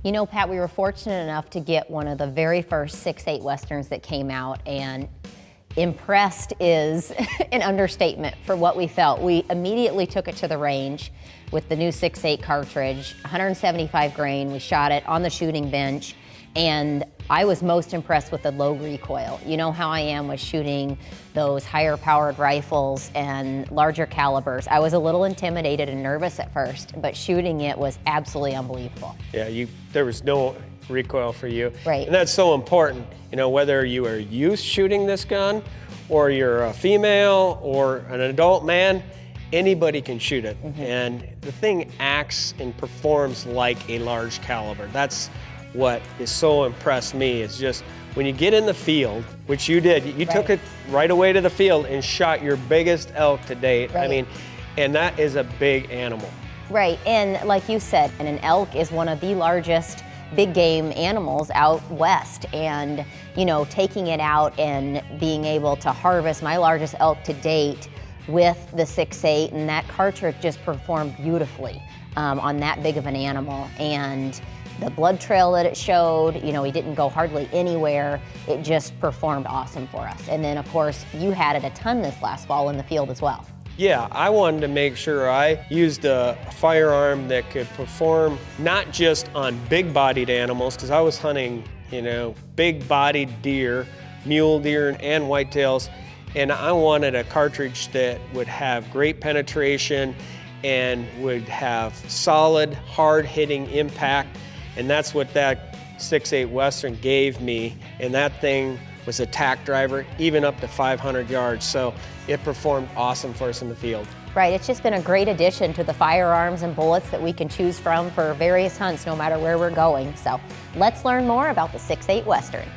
You know, Pat, we were fortunate enough to get one of the very first 6.8 Westerns that came out, and impressed is an understatement for what we felt. We immediately took it to the range with the new 6.8 cartridge, 175 grain. We shot it on the shooting bench, and I was most impressed with the low recoil. You know how I am with shooting those higher powered rifles and larger calibers. I was a little intimidated and nervous at first, but shooting it was absolutely unbelievable. Yeah, there was no recoil for you. Right. And that's so important, you know, whether you are used shooting this gun or you're a female or an adult man, anybody can shoot it. And the thing acts and performs like a large caliber. That's what is so impressed me. Is just when you get in the field, which you did, you took it right away to the field and shot your biggest elk to date. I mean, and that is a big animal. Right, and like you said, an elk is one of the largest big game animals out west, and you know, taking it out and being able to harvest my largest elk to date with the 6.8, and that cartridge just performed beautifully on that big of an animal. And the blood trail that it showed, you know, we didn't go hardly anywhere. It just performed awesome for us. And then of course, you had it a ton this last fall in the field as well. Yeah, I wanted to make sure I used a firearm that could perform not just on big-bodied animals, because I was hunting, you know, big-bodied deer, mule deer, and whitetails, and I wanted a cartridge that would have great penetration and would have solid, hard-hitting impact, and that's what that 6.8 Western gave me, and that thing was a tack driver, even up to 500 yards. So it performed awesome for us in the field. Right, it's just been a great addition to the firearms and bullets that we can choose from for various hunts, no matter where we're going. So let's learn more about the 6.8 Western.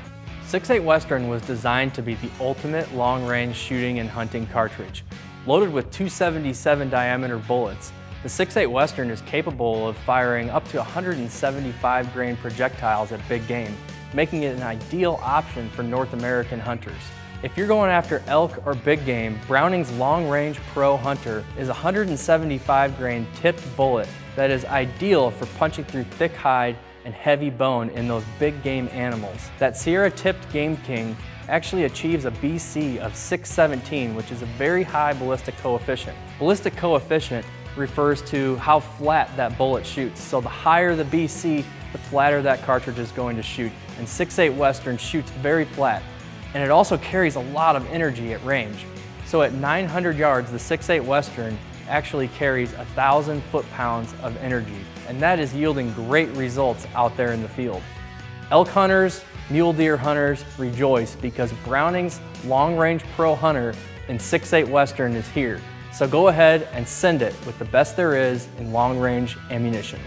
6.8 Western was designed to be the ultimate long-range shooting and hunting cartridge. Loaded with 277 diameter bullets, the 6.8 Western is capable of firing up to 175 grain projectiles at big game, making it an ideal option for North American hunters. If you're going after elk or big game, Browning's Long Range Pro Hunter is a 175 grain tipped bullet that is ideal for punching through thick hide and heavy bone in those big game animals. That Sierra tipped Game King actually achieves a BC of 617, which is a very high ballistic coefficient. Ballistic coefficient refers to how flat that bullet shoots. So the higher the BC, the flatter that cartridge is going to shoot. And 6.8 Western shoots very flat. And it also carries a lot of energy at range. So at 900 yards, the 6.8 Western actually carries 1,000 foot-pounds of energy. And that is yielding great results out there in the field. Elk hunters, mule deer hunters rejoice because Browning's Long Range Pro Hunter in 6.8 Western is here. So go ahead and send it with the best there is in long range ammunition.